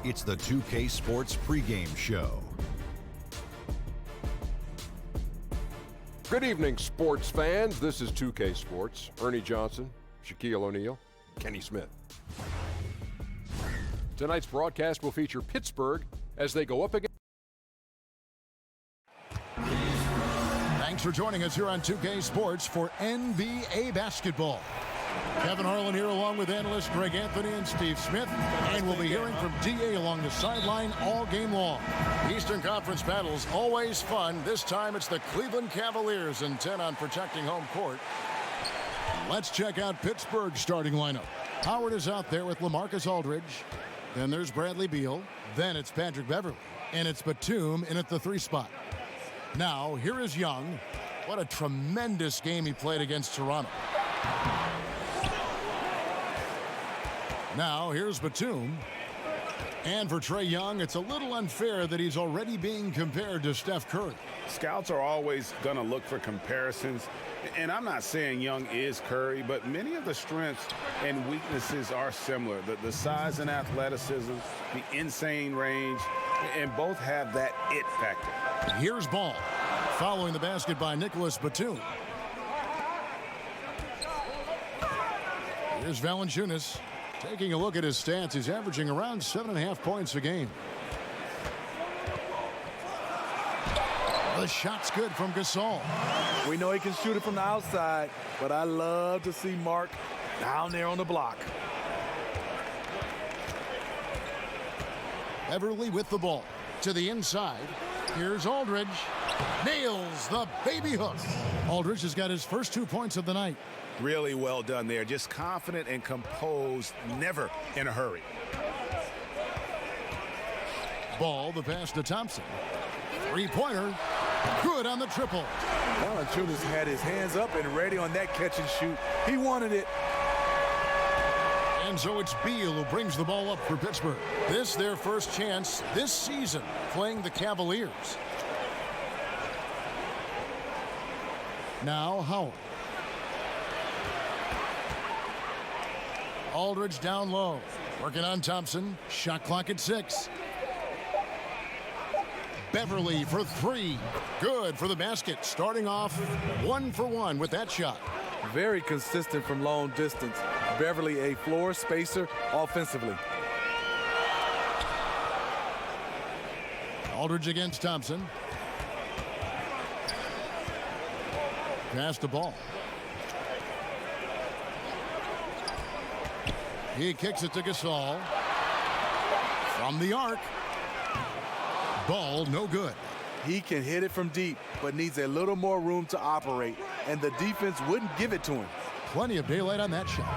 It's the 2K Sports pregame show. Good evening, sports fans. This is 2K Sports. Ernie Johnson, Shaquille O'Neal, Kenny Smith. Tonight's broadcast will feature Pittsburgh as they go up against. Thanks for joining us here on 2K Sports for NBA basketball. Kevin Harlan here along with analysts Greg Anthony and Steve Smith. And we'll be hearing from DA along the sideline all game long. Eastern Conference battles always fun. This time it's the Cleveland Cavaliers intent on protecting home court. Let's check out Pittsburgh's starting lineup. Howard is out there with LaMarcus Aldridge. Then there's Bradley Beal. Then it's Patrick Beverley. And it's Batum in at the 3 spot. Now, here is Young. What a tremendous game he played against Toronto. Now, here's Batum. And for Trae Young, it's a little unfair that he's already being compared to Steph Curry. Scouts are always going to look for comparisons. And I'm not saying Young is Curry, but many of the strengths and weaknesses are similar. The size and athleticism, the insane range, and both have that it factor. Here's Ball. Following the basket by Nicholas Batum. Here's Valanciunas. Taking a look at his stats, he's averaging around 7.5 points a game. The shot's good from Gasol. We know he can shoot it from the outside, but I love to see Mark down there on the block. Beverley with the ball. To the inside. Here's Aldridge. Nails the baby hook. Aldridge has got his first 2 points of the night. Really well done there. Just confident and composed, never in a hurry. Ball, the pass to Thompson. Three-pointer. Good on the triple. Valanciunas had his hands up and ready on that catch and shoot. He wanted it. And so it's Beal who brings the ball up for Pittsburgh. This their first chance this season playing the Cavaliers. Now Howard. Aldridge down low. Working on Thompson. Shot clock at 6. Beverley for 3. Good for the basket. Starting off 1 for 1 with that shot. Very consistent from long distance. Beverley a floor spacer offensively. Aldridge against Thompson. Pass the ball. He kicks it to Gasol. From the arc. Ball no good. He can hit it from deep, but needs a little more room to operate, and the defense wouldn't give it to him. Plenty of daylight on that shot.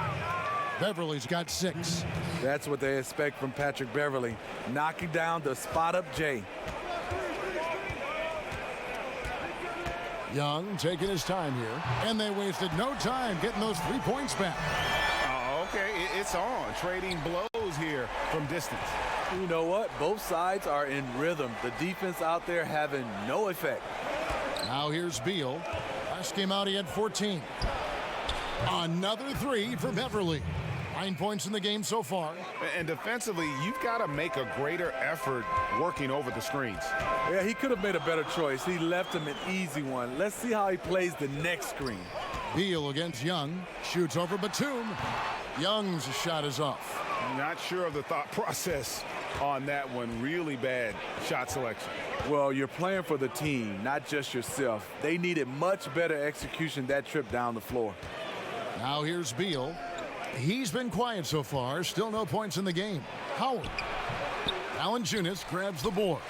Beverly's got 6. That's what they expect from Patrick Beverley, knocking down the spot-up J. Young taking his time here, and they wasted no time getting those 3 points back. Okay, it's on. Trading blows here from distance. You know what? Both sides are in rhythm. The defense out there having no effect. Now here's Beal. Last game out, he had 14. Another 3 for Beverley. 9 points in the game so far. And defensively, you've got to make a greater effort working over the screens. Yeah, he could have made a better choice. He left him an easy one. Let's see how he plays the next screen. Beal against Young. Shoots over Batum. Young's shot is off. Not sure of the thought process on that one. Really bad shot selection. Well, you're playing for the team, not just yourself. They needed much better execution that trip down the floor. Now here's Beal. He's been quiet so far. Still no points in the game. Howard. Valanciunas grabs the board.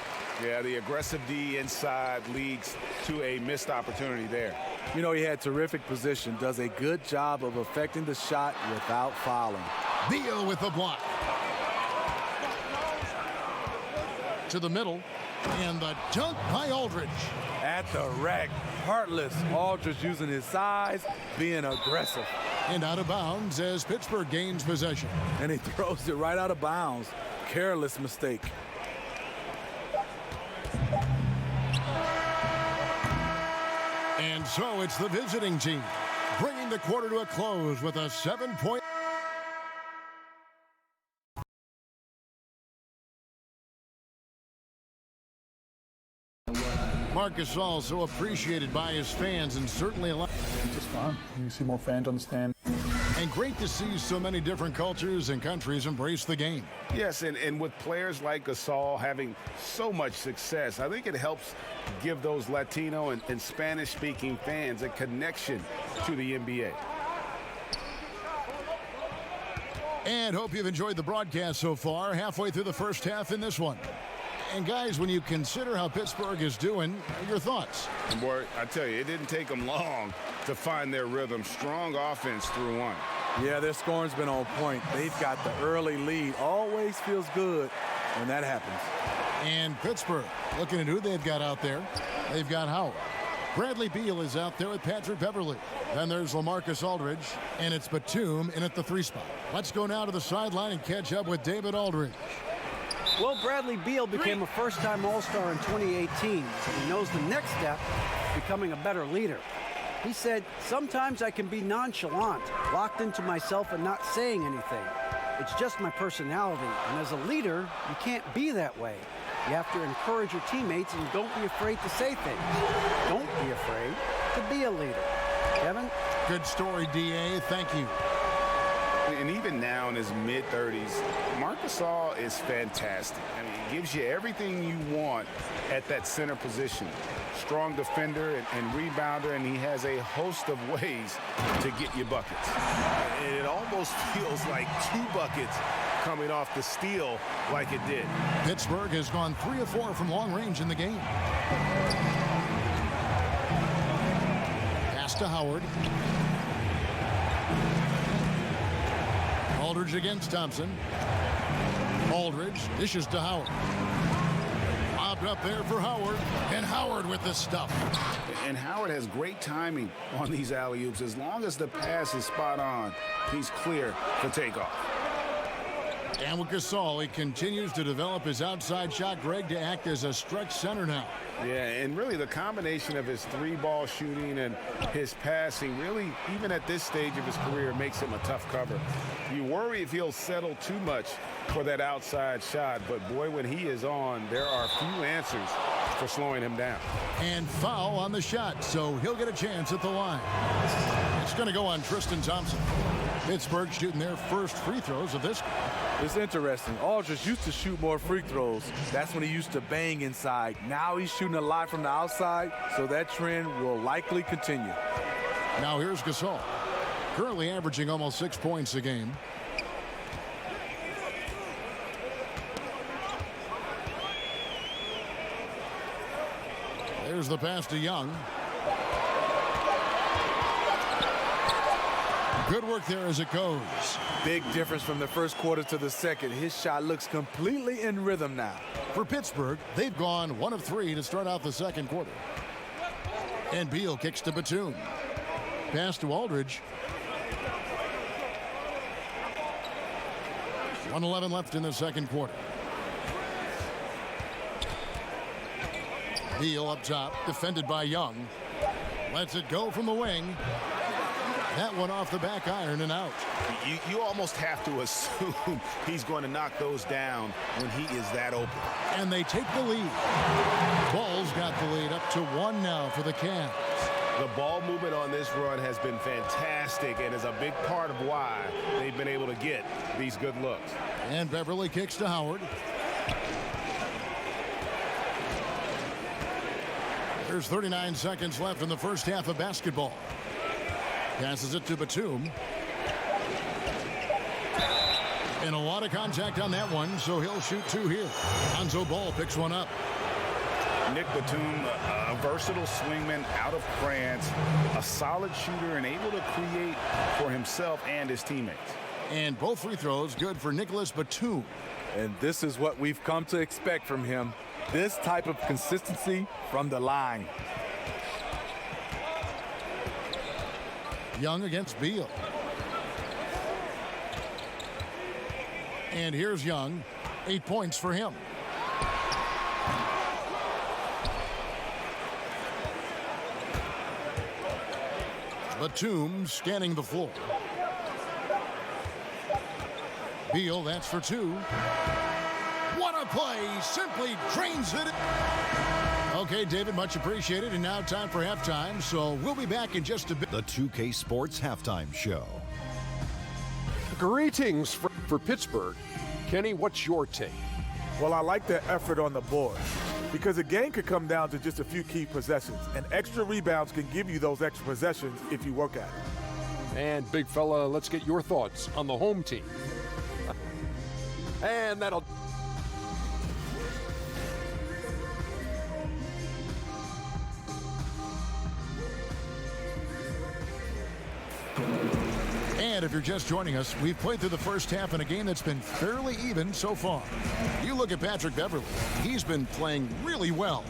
Yeah, the aggressive D inside leads to a missed opportunity there. You know, he had terrific position, does a good job of affecting the shot without fouling. Beal with the block. To the middle. And the dunk by Aldridge. At the rack, heartless. Aldridge using his size, being aggressive. And out of bounds as Pittsburgh gains possession. And he throws it right out of bounds. Careless mistake. And so it's the visiting team, bringing the quarter to a close with a 7-point Marcus Gasol, so appreciated by his fans and certainly a lot. It's just fun. You see more fans on the stand. And great to see so many different cultures and countries embrace the game. Yes, and with players like Gasol having so much success, I think it helps give those Latino and Spanish-speaking fans a connection to the NBA. And hope you've enjoyed the broadcast so far, halfway through the first half in this one. And guys, when you consider how Pittsburgh is doing, your thoughts? And boy, I tell you, it didn't take them long to find their rhythm. Strong offense through one. Yeah, their scoring's been on point. They've got the early lead. Always feels good when that happens. And Pittsburgh, looking at who they've got out there. They've got Howard. Bradley Beal is out there with Patrick Beverley. Then there's LaMarcus Aldridge, and it's Batum in at the 3 spot. Let's go now to the sideline and catch up with David Aldridge. Well, Bradley Beal became a first-time All-Star in 2018. He knows the next step, becoming a better leader. He said, "Sometimes I can be nonchalant, locked into myself and not saying anything. It's just my personality. And as a leader, you can't be that way. You have to encourage your teammates and don't be afraid to say things. Don't be afraid to be a leader." Kevin? Good story, D.A. Thank you. And even now in his mid-30s, Marcus Gasol is fantastic. I mean, he gives you everything you want at that center position. Strong defender and rebounder, and he has a host of ways to get you buckets. And it almost feels like 2 buckets coming off the steal like it did. Pittsburgh has gone 3 of 4 from long range in the game. Pass to Howard. Aldridge against Thompson. Aldridge dishes to Howard. Lobbed up there for Howard. And Howard with the stuff. And Howard has great timing on these alley-oops. As long as the pass is spot on, he's clear for takeoff. And with Gasol, he continues to develop his outside shot, Greg, to act as a stretch center now. Yeah, and really the combination of his 3-ball shooting and his passing really, even at this stage of his career, makes him a tough cover. You worry if he'll settle too much for that outside shot, but boy, when he is on, there are few answers for slowing him down. And foul on the shot, so he'll get a chance at the line. It's going to go on Tristan Thompson. Pittsburgh shooting their first free throws of this. It's interesting. Aldridge used to shoot more free throws. That's when he used to bang inside. Now he's shooting a lot from the outside, so that trend will likely continue. Now here's Gasol, currently averaging almost 6 points a game. There's the pass to Young. Good work there as it goes. Big difference from the first quarter to the second. His shot looks completely in rhythm now. For Pittsburgh, they've gone 1 of 3 to start out the second quarter. And Beal kicks to Batum. Pass to Aldridge. 1:11 left in the second quarter. Beal up top, defended by Young. Lets it go from the wing. That one off the back iron and out. You almost have to assume he's going to knock those down when he is that open. And they take the lead. Ball's got the lead up to 1 now for the Cavs. The ball movement on this run has been fantastic and is a big part of why they've been able to get these good looks. And Beverley kicks to Howard. There's 39 seconds left in the first half of basketball. Passes it to Batum. And a lot of contact on that one, so he'll shoot 2 here. Lonzo Ball picks one up. Nick Batum, a versatile swingman out of France, a solid shooter and able to create for himself and his teammates. And both free throws good for Nicholas Batum. And this is what we've come to expect from him. This type of consistency from the line. Young against Beal. And here's Young. 8 points for him. Batum scanning the floor. Beal, that's for 2. What a play! Simply drains it. Okay, David, much appreciated. And now time for halftime. So we'll be back in just a bit. The 2K Sports Halftime Show. Greetings for Pittsburgh. Kenny, what's your take? Well, I like the effort on the board because a game could come down to just a few key possessions, and extra rebounds can give you those extra possessions if you work at it. And big fella, let's get your thoughts on the home team. And that'll... And if you're just joining us, we've played through the first half in a game that's been fairly even so far. You look at Patrick Beverly. He's been playing really well.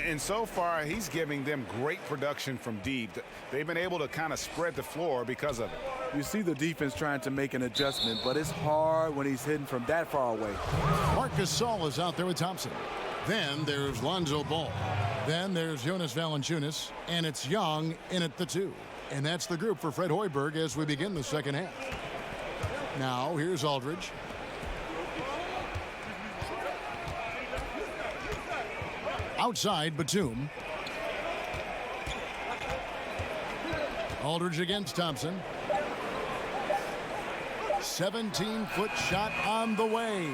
And so far, he's giving them great production from deep. They've been able to kind of spread the floor because of it. You see the defense trying to make an adjustment, but it's hard when he's hitting from that far away. Marcus Saul is out there with Thompson. Then there's Lonzo Ball. Then there's Jonas Valanciunas, and it's Young in at the 2. And that's the group for Fred Hoiberg as we begin the second half. Now, here's Aldridge. Outside, Batum. Aldridge against Thompson. 17-foot shot on the way.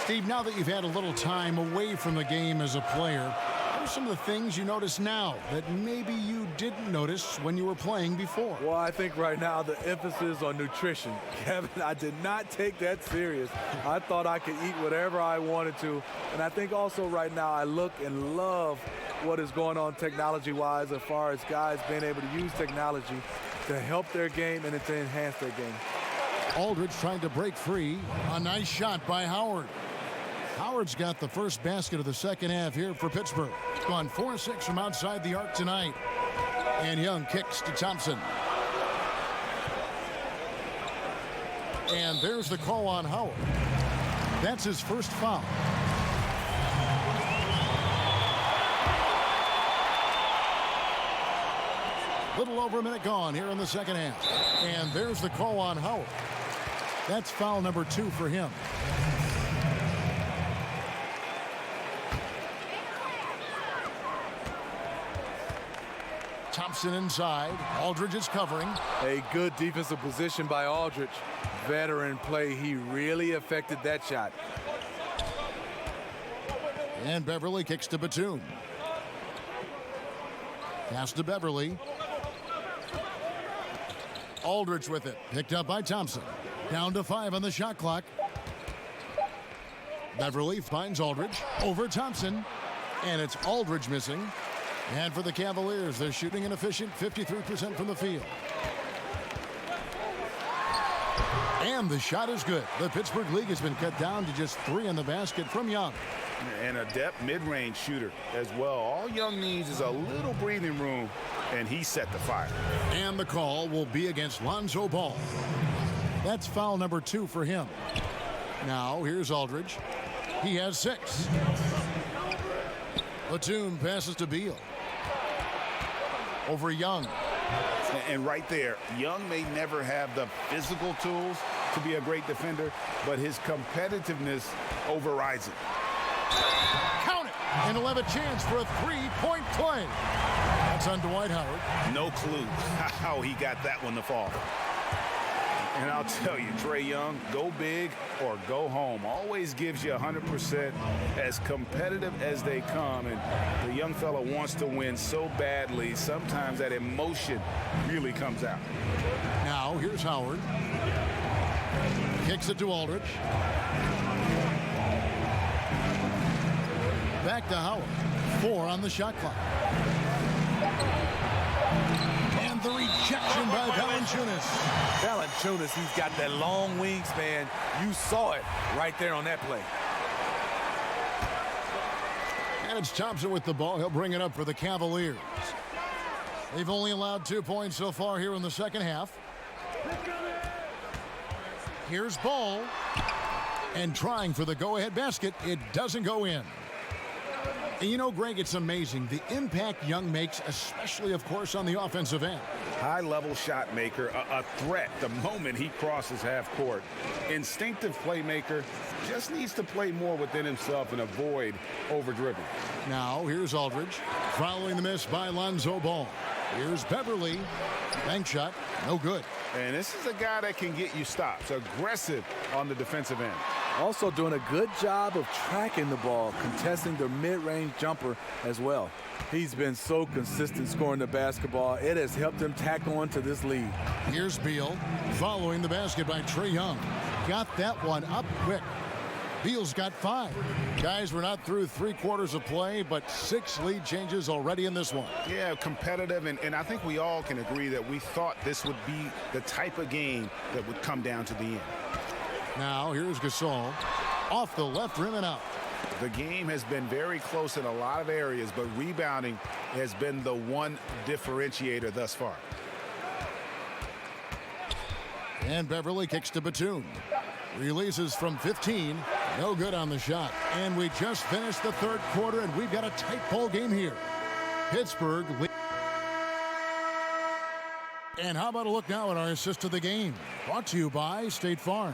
Steve, now that you've had a little time away from the game as a player, what are some of the things you notice now that maybe you didn't notice when you were playing before? Well, I think right now the emphasis on nutrition. Kevin, I did not take that serious. I thought I could eat whatever I wanted to. And I think also right now I look and love what is going on technology-wise as far as guys being able to use technology to help their game and to enhance their game. Aldridge trying to break free. A nice shot by Howard. Howard's got the first basket of the second half here for Pittsburgh. Gone 4-6 from outside the arc tonight. And Young kicks to Thompson. And there's the call on Howard. That's his first foul. Little over a minute gone here in the second half. And there's the call on Howard. That's foul number 2 for him. Thompson inside. Aldridge is covering. A good defensive position by Aldridge. Veteran play. He really affected that shot. And Beverly kicks to Batum. Pass to Beverly. Aldridge with it. Picked up by Thompson. Down to 5 on the shot clock. Beverly finds Aldridge. Over Thompson. And it's Aldridge missing. And for the Cavaliers, they're shooting an efficient 53% from the field. And the shot is good. The Pittsburgh League has been cut down to just 3 in the basket from Young. And a depth mid-range shooter as well. All Young needs is a little breathing room, and he set the fire. And the call will be against Lonzo Ball. That's foul number 2 for him. Now, here's Aldridge. He has 6. Batum passes to Beal. Over Young. And right there, Young may never have the physical tools to be a great defender, but his competitiveness overrides it. Count it! And he'll have a chance for a 3-point play. That's on Dwight Howard. No clue how he got that one to fall. And I'll tell you, Trae Young, go big or go home. Always gives you 100%, as competitive as they come. And the young fella wants to win so badly, sometimes that emotion really comes out. Now, here's Howard. Kicks it to Aldridge. Back to Howard. 4 on the shot clock. And the rejection by Valanciunas. Valanciunas, he's got that long wingspan. You saw it right there on that play. And it's Thompson with the ball. He'll bring it up for the Cavaliers. They've only allowed 2 points so far here in the second half. Here's Ball. And trying for the go-ahead basket. It doesn't go in. And you know, Greg, it's amazing the impact Young makes, especially, of course, on the offensive end. High-level shot maker, a threat the moment he crosses half court. Instinctive playmaker, just needs to play more within himself and avoid over-dribbling. Now, here's Aldridge, following the miss by Lonzo Ball. Here's Beverly, bank shot, no good. And this is a guy that can get you stops, aggressive on the defensive end. Also doing a good job of tracking the ball, contesting the mid-range jumper as well. He's been so consistent scoring the basketball. It has helped him tack on to this lead. Here's Beal, following the basket by Trae Young. Got that one up quick. Beal's got 5. Guys, we're not through 3/4 of play, but 6 lead changes already in this one. Yeah, competitive, and I think we all can agree that we thought this would be the type of game that would come down to the end. Now, here's Gasol, off the left rim and out. The game has been very close in a lot of areas, but rebounding has been the one differentiator thus far. And Beverly kicks to Batum. Releases from 15. No good on the shot. And we just finished the 3rd quarter, and we've got a tight ball game here. Pittsburgh. And how about a look now at our assist of the game? Brought to you by State Farm.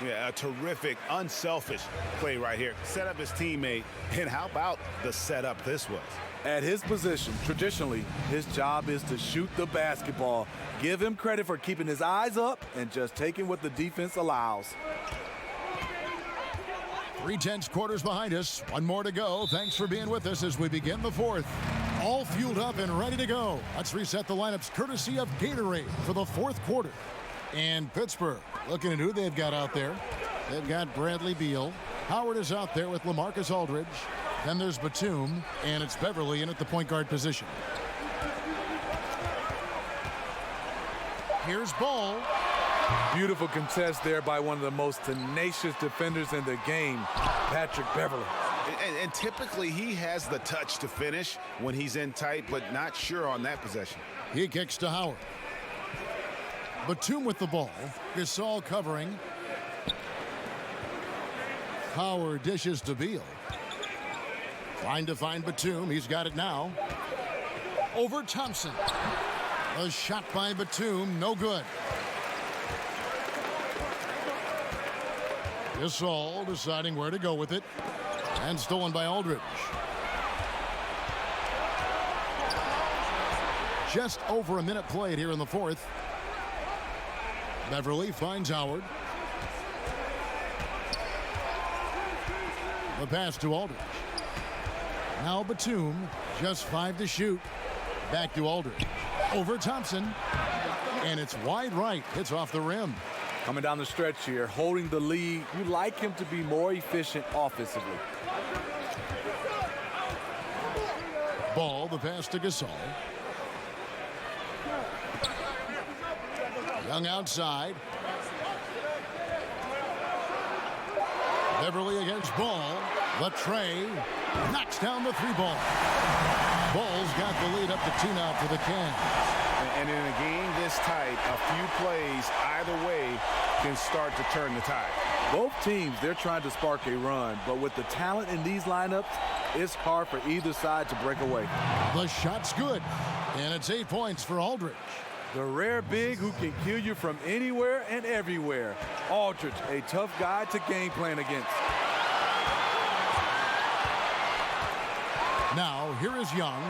Yeah, a terrific, unselfish play right here. Set up his teammate, and how about the setup this was? At his position, traditionally, his job is to shoot the basketball. Give him credit for keeping his eyes up and just taking what the defense allows. 3/10 quarters behind us. One more to go. Thanks for being with us as we begin the 4th. All fueled up and ready to go. Let's reset the lineups courtesy of Gatorade for the 4th quarter. And Pittsburgh, looking at who they've got out there. They've got Bradley Beal. Howard is out there with LaMarcus Aldridge. Then there's Batum, and it's Beverly in at the point guard position. Here's Ball. Beautiful contest there by one of the most tenacious defenders in the game, Patrick Beverly. And typically he has the touch to finish when he's in tight, but not sure on that possession. He kicks to Howard. Batum with the ball. Gasol covering. Howard dishes to Beal. Trying to find Batum. He's got it now. Over Thompson. A shot by Batum. No good. Gasol deciding where to go with it. And stolen by Aldridge. Just over a minute played here in the 4th. Beverly finds Howard. The pass to Aldridge. Now Batum, just 5 to shoot. Back to Aldridge. Over Thompson. And it's wide right. It's off the rim. Coming down the stretch here, holding the lead. You like him to be more efficient offensively. Ball, the pass to Gasol. Young outside. Beverly against Ball. Latrey knocks down the 3-ball. Ball's got the lead up to 2 now for the Cavs. And in a game this tight, a few plays either way can start to turn the tide. Both teams, they're trying to spark a run, but with the talent in these lineups, it's hard for either side to break away. The shot's good, and it's 8 points for Aldridge. The rare big who can kill you from anywhere and everywhere. Aldridge, a tough guy to game plan against. Now, here is Young.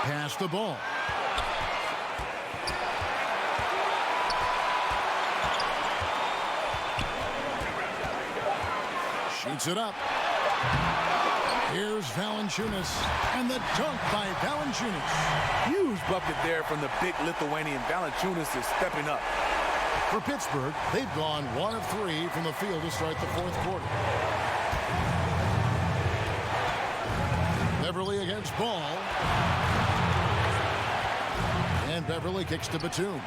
Pass the ball. Shoots it up. Here's Valanciunas, and the dunk by Valanciunas. Huge bucket there from the big Lithuanian. Valanciunas is stepping up. For Pittsburgh, they've gone 1 of 3 from the field to start the 4th quarter. Beverly against Ball. And Beverly kicks to Batum.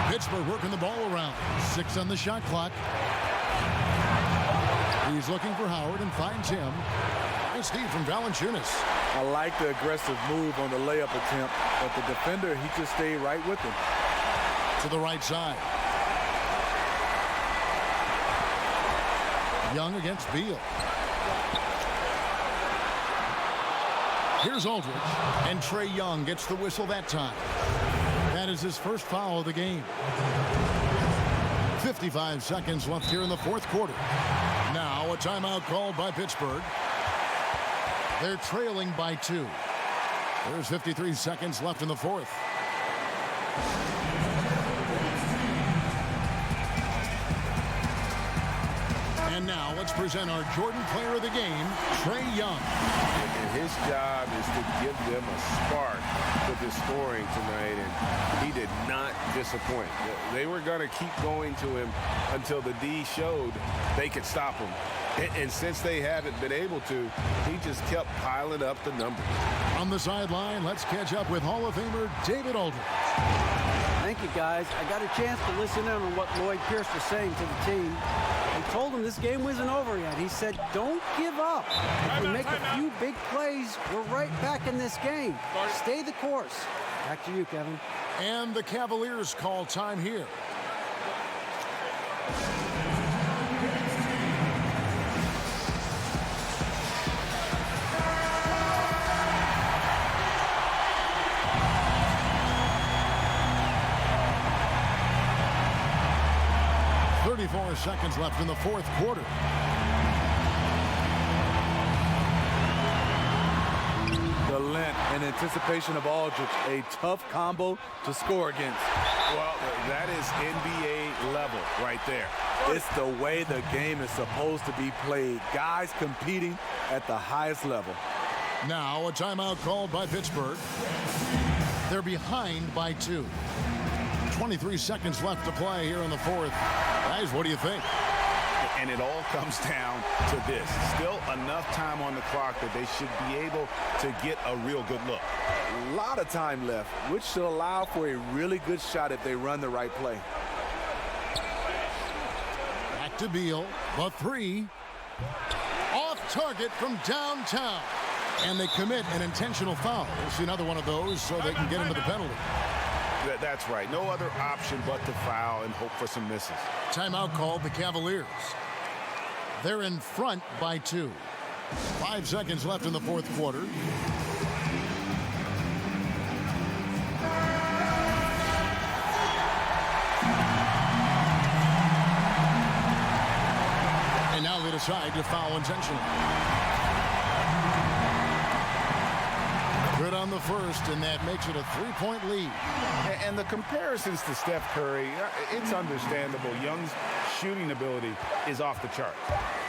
Pittsburgh working the ball around. 6 on the shot clock. He's looking for Howard and finds him. Nice feed from Valanciunas. I like the aggressive move on the layup attempt, but the defender, he just stayed right with him. To the right side. Young against Beal. Here's Aldridge, and Trae Young gets the whistle that time. That is his first foul of the game. 55 seconds left here in the fourth quarter. Now a timeout called by Pittsburgh. They're trailing by 2. There's 53 seconds left in the fourth. And now let's present our Jordan Player of the Game, Trae Young. And his job is to give them a spark with his scoring tonight, and he did not disappoint. They were going to keep going to him until the D showed they could stop him. And since they haven't been able to, he just kept piling up the numbers. On the sideline, let's catch up with Hall of Famer David Aldridge. Thank you, guys. I got a chance to listen in on what Lloyd Pierce was saying to the team. He told them this game wasn't over yet. He said, don't give up. If we make a few big plays, we're right back in this game. Stay the course. Back to you, Kevin. And the Cavaliers call time here. Seconds left in the fourth quarter. The length and anticipation of Aldridge, a tough combo to score against. Well, that is NBA level right there. It's the way the game is supposed to be played. Guys competing at the highest level. Now a timeout called by Pittsburgh. They're behind by 2. 23 seconds left to play here in the fourth. Guys, what do you think? And it all comes down to this. Still enough time on the clock that they should be able to get a real good look. A lot of time left, which should allow for a really good shot if they run the right play. Back to Beal. The 3. Off target from downtown. And they commit an intentional foul. We'll see another one of those so they can get into the penalty. That's right. No other option but to foul and hope for some misses. Timeout called the Cavaliers. They're in front by 2. 5 seconds left in the fourth quarter. And now they decide to foul intentionally. Good on the first, and that makes it a 3-point lead. And the comparisons to Steph Curry, it's understandable. Young's shooting ability is off the chart.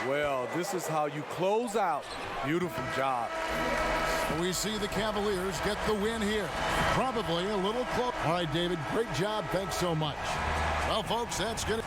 Well, this is how you close out. Beautiful job. We see the Cavaliers get the win here. Probably a little close. All right, David, great job. Thanks so much. Well, folks, that's good.